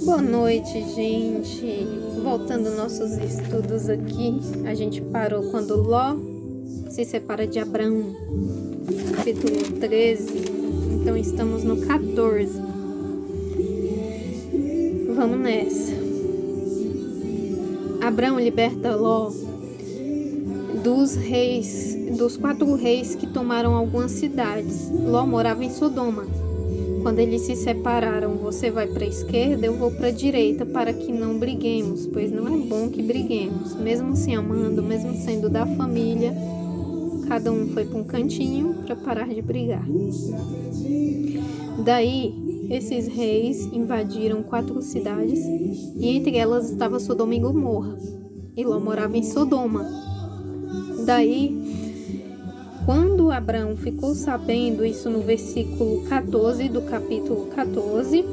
Boa noite, gente. Voltando nossos estudos aqui, a gente parou quando Ló se separa de Abraão, capítulo 13. Então estamos no 14. Vamos nessa. Abraão liberta Ló dos 4 reis que tomaram algumas cidades. Ló morava em Sodoma. Quando eles se separaram, você vai para a esquerda, eu vou para a direita, para que não briguemos, pois não é bom que briguemos. Mesmo se amando, mesmo sendo da família, cada um foi para um cantinho para parar de brigar. Daí, esses reis invadiram 4 cidades, e entre elas estava Sodoma e Gomorra. E Ló morava em Sodoma. Daí, quando Abraão ficou sabendo, isso no versículo 14 do capítulo 14,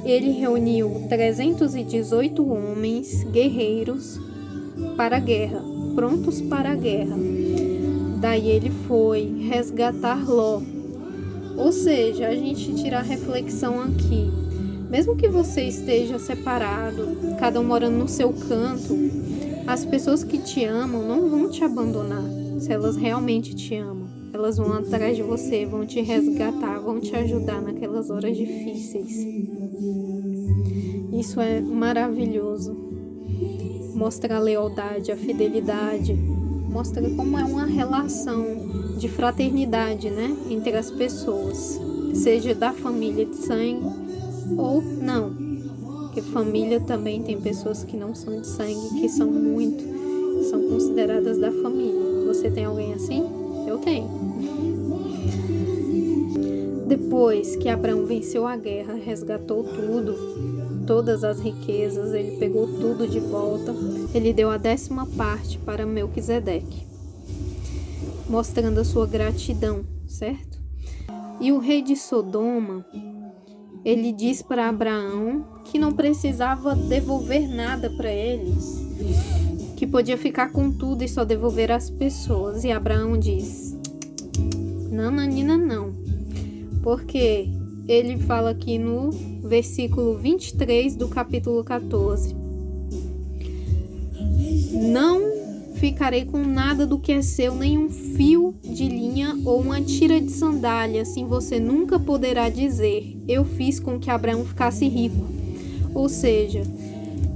ele reuniu 318 homens guerreiros para a guerra, prontos para a guerra. Daí ele foi resgatar Ló. Ou seja, a gente tira a reflexão aqui. Mesmo que você esteja separado, cada um morando no seu canto, as pessoas que te amam não vão te abandonar. Se elas realmente te amam, elas vão atrás de você, vão te resgatar, vão te ajudar naquelas horas difíceis. Isso é maravilhoso. Mostra a lealdade, a fidelidade. Mostra como é uma relação de fraternidade, né, entre as pessoas. Seja da família de sangue ou não. Porque família também tem pessoas que não são de sangue, que são consideradas da família. Você tem alguém assim? Eu tenho. Depois que Abraão venceu a guerra, resgatou tudo, todas as riquezas, ele pegou tudo de volta, ele deu a 10ª parte para Melquisedeque, mostrando a sua gratidão, certo? E o rei de Sodoma, ele diz para Abraão que não precisava devolver nada para ele, que podia ficar com tudo e só devolver às pessoas. E Abraão diz: não, Nanina, não. Porque ele fala aqui no versículo 23 do capítulo 14: não ficarei com nada do que é seu, nem um fio de linha ou uma tira de sandália, assim você nunca poderá dizer: eu fiz com que Abraão ficasse rico. Ou seja,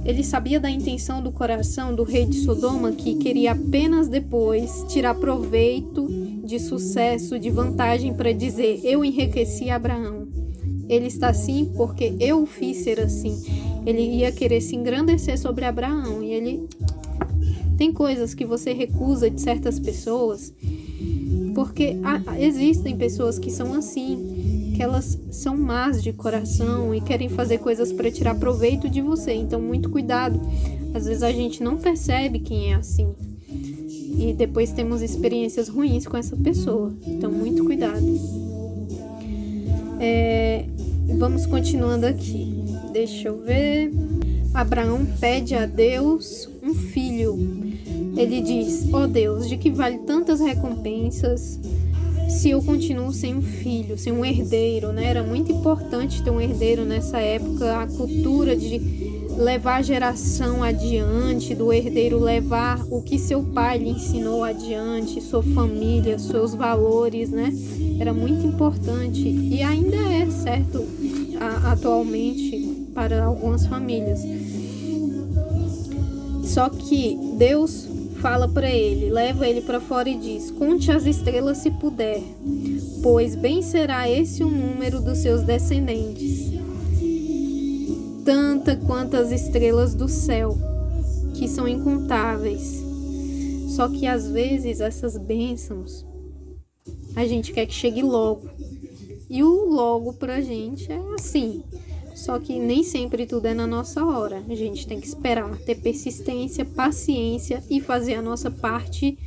ele sabia da intenção do coração do rei de Sodoma, que queria apenas depois tirar proveito de sucesso, de vantagem, para dizer: eu enriqueci Abraão. Ele está assim porque eu o fiz ser assim. Ele ia querer se engrandecer sobre Abraão. E ele tem coisas que você recusa de certas pessoas, porque existem pessoas que são assim, que elas são más de coração e querem fazer coisas para tirar proveito de você. Então, muito cuidado. Às vezes a gente não percebe quem é assim. E depois temos experiências ruins com essa pessoa. Então, muito cuidado. Vamos continuando aqui. Deixa eu ver. Abraão pede a Deus um filho. Ele diz: ó Deus, de que vale tantas recompensas se eu continuo sem um filho, sem um herdeiro, né? Era muito importante ter um herdeiro nessa época. A cultura de levar a geração adiante, do herdeiro levar o que seu pai lhe ensinou adiante, sua família, seus valores, né? Era muito importante e ainda é, certo, atualmente para algumas famílias. Só que Deus fala para ele, leva ele para fora e diz: conte as estrelas se puder, pois bem será esse o número dos seus descendentes, tanta quanto as estrelas do céu, que são incontáveis. Só que às vezes essas bênçãos a gente quer que chegue logo, e o logo pra gente é assim. Só que nem sempre tudo é na nossa hora. A gente tem que esperar, ter persistência, paciência e fazer a nossa parte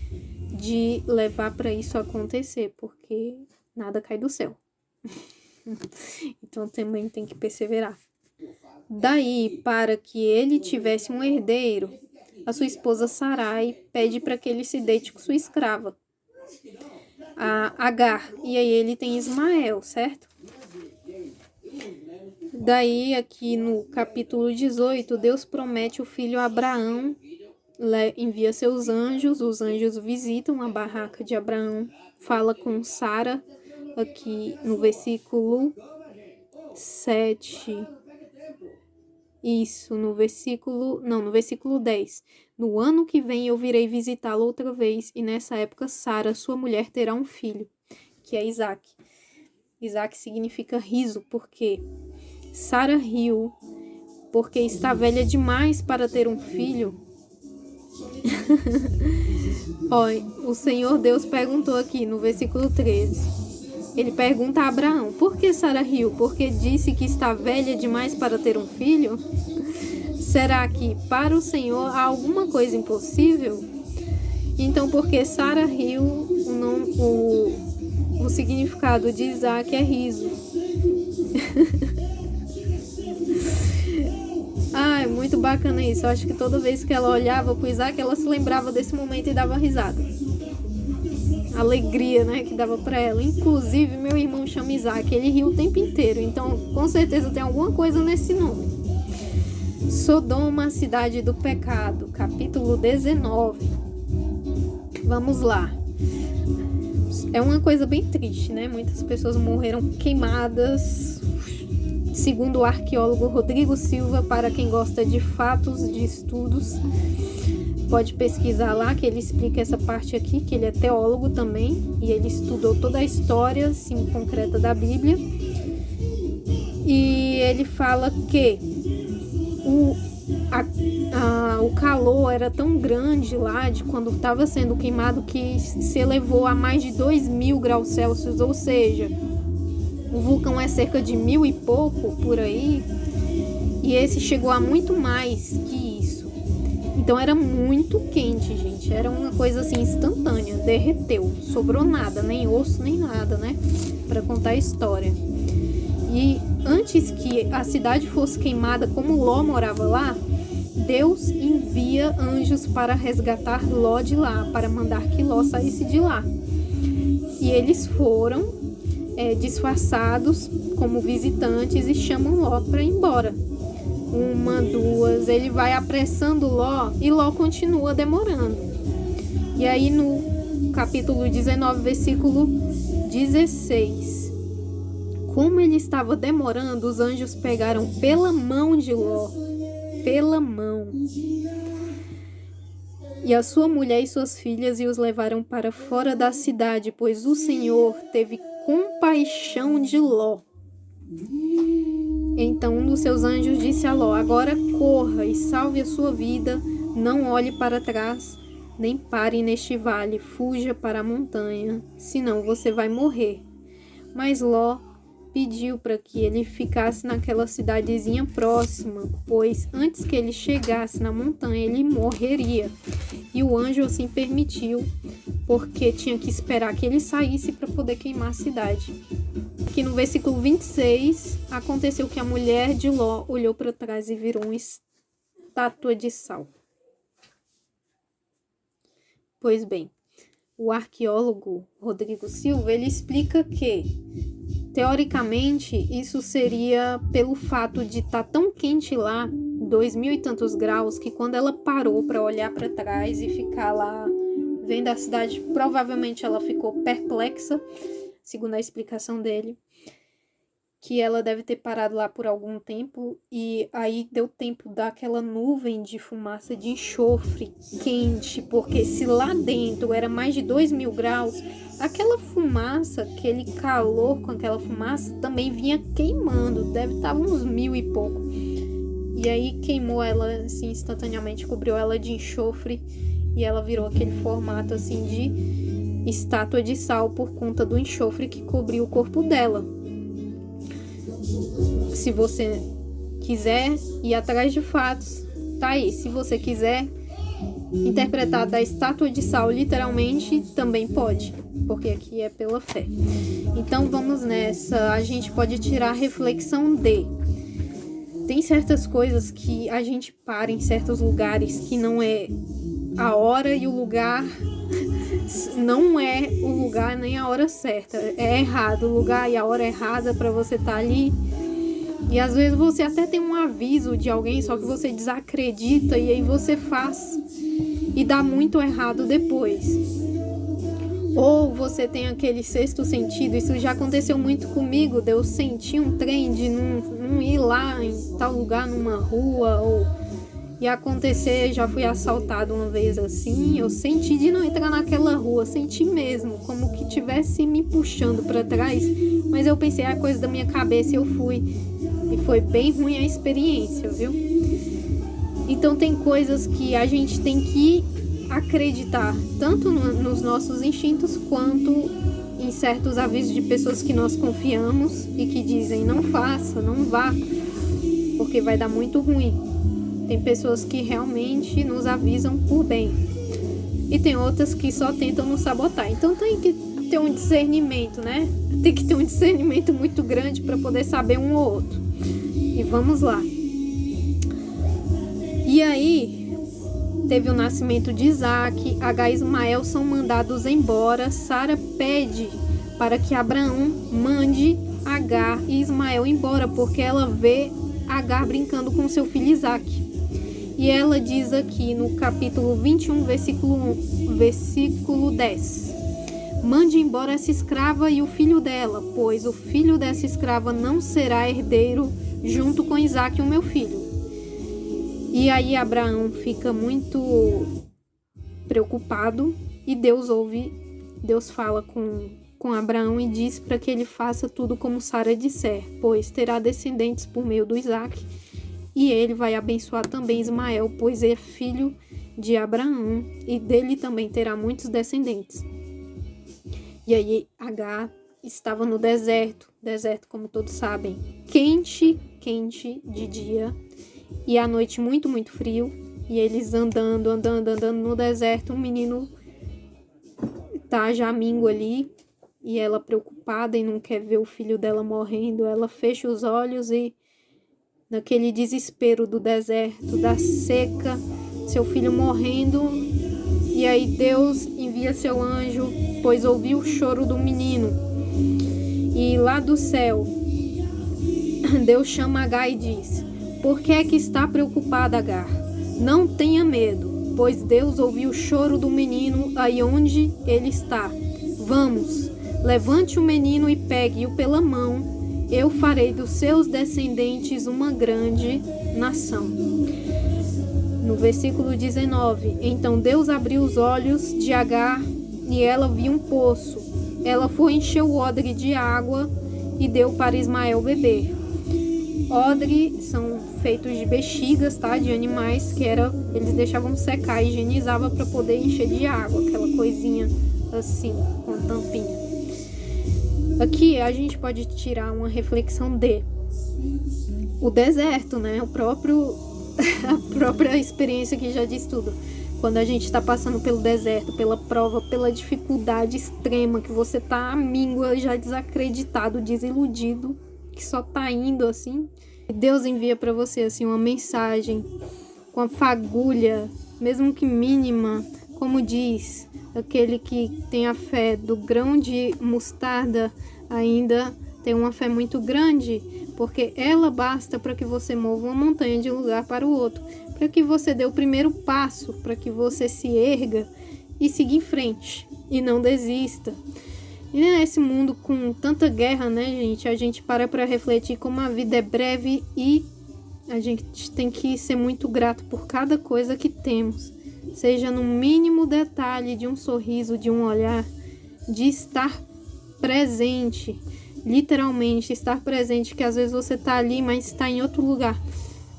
de levar para isso acontecer, porque nada cai do céu. Então também tem que perseverar. Daí, para que ele tivesse um herdeiro, a sua esposa Sarai pede para que ele se deite com sua escrava, a Agar. E aí ele tem Ismael, certo? Daí, aqui no capítulo 18, Deus promete o filho a Abraão, envia seus anjos, os anjos visitam a barraca de Abraão, fala com Sara, aqui no versículo 7. Isso, no versículo 10. No ano que vem eu virei visitá-lo outra vez, e nessa época Sara, sua mulher, terá um filho, que é Isaac. Isaac significa riso, porque Sara riu, porque está velha demais para ter um filho. O Senhor Deus perguntou aqui no versículo 13. Ele pergunta a Abraão, por que Sara riu? Porque disse que está velha demais para ter um filho? Será que para o Senhor há alguma coisa impossível? Então, porque Sara riu, o significado de Isaac é riso. É muito bacana isso. Eu acho que toda vez que ela olhava para o Isaac, ela se lembrava desse momento e dava risada. Alegria, né, que dava para ela. Inclusive, meu irmão chama Isaac, ele riu o tempo inteiro, então com certeza tem alguma coisa nesse nome. Sodoma, cidade do pecado, capítulo 19. Vamos lá. É uma coisa bem triste, né? Muitas pessoas morreram queimadas. Segundo o arqueólogo Rodrigo Silva, para quem gosta de fatos, de estudos, pode pesquisar lá, que ele explica essa parte aqui, que ele é teólogo também, e ele estudou toda a história, assim, concreta da Bíblia. E ele fala que o calor era tão grande lá, de quando estava sendo queimado, que se elevou a mais de 2.000 graus Celsius, ou seja, o vulcão é cerca de 1.000 e pouco, por aí, e esse chegou a muito mais que isso. Então era muito quente, gente. Era uma coisa assim instantânea. Derreteu. Sobrou nada, nem osso, nem nada, né? Para contar a história. E antes que a cidade fosse queimada, como Ló morava lá, Deus envia anjos para resgatar Ló de lá, para mandar que Ló saísse de lá. E eles foram disfarçados como visitantes e chamam Ló para ir embora. Uma, duas, ele vai apressando Ló e Ló continua demorando. E aí no capítulo 19, versículo 16, como ele estava demorando, os anjos pegaram pela mão de Ló, pela mão, e a sua mulher e suas filhas, e os levaram para fora da cidade, pois o Senhor teve compaixão de Ló. Então um dos seus anjos disse a Ló, agora corra e salve a sua vida, não olhe para trás, nem pare neste vale, fuja para a montanha, senão você vai morrer. Mas Ló pediu para que ele ficasse naquela cidadezinha próxima, pois antes que ele chegasse na montanha, ele morreria. E o anjo assim permitiu, porque tinha que esperar que ele saísse para poder queimar a cidade. Aqui no versículo 26, aconteceu que a mulher de Ló olhou para trás e virou uma estátua de sal. Pois bem, o arqueólogo Rodrigo Silva, ele explica que, teoricamente, isso seria pelo fato de estar tão quente lá, 2.000 e tantos graus, que quando ela parou para olhar para trás e ficar lá vendo a cidade, provavelmente ela ficou perplexa, segundo a explicação dele, que ela deve ter parado lá por algum tempo, e aí deu tempo daquela nuvem de fumaça de enxofre quente, porque se lá dentro era mais de 2.000 graus, aquela fumaça, aquele calor com aquela fumaça também vinha queimando, deve estar uns 1.000 e pouco. E aí queimou ela assim instantaneamente, cobriu ela de enxofre e ela virou aquele formato assim de estátua de sal por conta do enxofre que cobriu o corpo dela. Se você quiser ir atrás de fatos, tá aí. Se você quiser interpretar da estátua de sal literalmente, também pode, porque aqui é pela fé. Então vamos nessa. A gente pode tirar a reflexão de: tem certas coisas que a gente para em certos lugares que não é a hora e o lugar, não é o lugar nem a hora certa, é errado o lugar e a hora errada para você estar ali. E às vezes você até tem um aviso de alguém, só que você desacredita e aí você faz e dá muito errado depois. Ou você tem aquele sexto sentido. Isso já aconteceu muito comigo, de eu sentir um trem de não ir lá em tal lugar, numa rua, e acontecer, já fui assaltado uma vez assim, eu senti de não entrar naquela rua, senti mesmo, como que tivesse me puxando para trás, mas eu pensei, é coisa da minha cabeça, e eu fui, e foi bem ruim a experiência, viu? Então tem coisas que a gente tem que acreditar, tanto nos nossos instintos, quanto em certos avisos de pessoas que nós confiamos e que dizem, não faça, não vá, porque vai dar muito ruim. Tem pessoas que realmente nos avisam por bem. E tem outras que só tentam nos sabotar. Então tem que ter um discernimento, né? Tem que ter um discernimento muito grande para poder saber um ou outro. E vamos lá. E aí, teve o nascimento de Isaac. Agar e Ismael são mandados embora. Sara pede para que Abraão mande Agar e Ismael embora, porque ela vê Agar brincando com seu filho Isaac. E ela diz aqui no capítulo 21, versículo 10. Mande embora essa escrava e o filho dela, pois o filho dessa escrava não será herdeiro junto com Isaac, o meu filho. E aí Abraão fica muito preocupado e Deus fala com Abraão e diz para que ele faça tudo como Sara disser, pois terá descendentes por meio do Isaac. E ele vai abençoar também Ismael, pois é filho de Abraão, e dele também terá muitos descendentes. E aí Agar estava no deserto, como todos sabem, quente de dia, e à noite muito, muito frio. E eles andando no deserto, um menino tá já mingo ali, e ela preocupada e não quer ver o filho dela morrendo, ela fecha os olhos e naquele desespero do deserto, da seca, seu filho morrendo, e aí Deus envia seu anjo, pois ouviu o choro do menino. E lá do céu, Deus chama Agar e diz, por que é que está preocupada, Agar? Não tenha medo, pois Deus ouviu o choro do menino aí onde ele está. Vamos, levante o menino e pegue-o pela mão. Eu farei dos seus descendentes uma grande nação. No versículo 19, então Deus abriu os olhos de Agar e ela viu um poço. Ela foi encher o odre de água e deu para Ismael beber. Odre são feitos de bexigas, tá? De animais que eles deixavam secar e higienizava para poder encher de água, aquela coisinha assim, com tampinha. Aqui a gente pode tirar uma reflexão de o deserto, né? A própria experiência que já diz tudo. Quando a gente está passando pelo deserto, pela prova, pela dificuldade extrema, que você tá à míngua, já desacreditado, desiludido, que só tá indo assim. Deus envia para você assim uma mensagem com a fagulha, mesmo que mínima, como diz aquele que tem a fé do grão de mostarda, ainda tem uma fé muito grande, porque ela basta para que você mova uma montanha de um lugar para o outro, para que você dê o primeiro passo, para que você se erga e siga em frente e não desista. E nesse mundo com tanta guerra, né, gente, a gente para refletir como a vida é breve e a gente tem que ser muito grato por cada coisa que temos. Seja no mínimo detalhe de um sorriso, de um olhar, de estar presente, literalmente estar presente, que às vezes você está ali, mas está em outro lugar.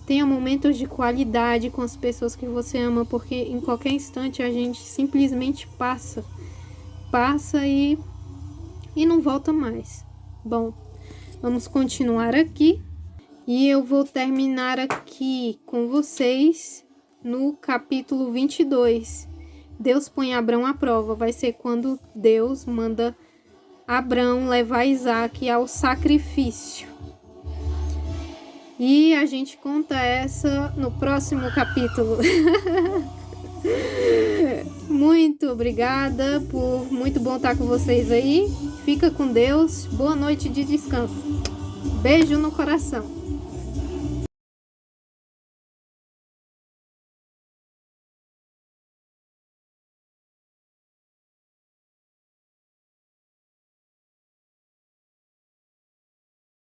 Tenha momentos de qualidade com as pessoas que você ama, porque em qualquer instante a gente simplesmente passa e não volta mais. Bom, vamos continuar aqui e eu vou terminar aqui com vocês no capítulo 22. Deus põe Abrão à prova. Vai ser quando Deus manda Abrão levar Isaac ao sacrifício. E a gente conta essa no próximo capítulo. Muito obrigada, muito bom estar com vocês aí. Fica com Deus. Boa noite de descanso. Beijo no coração.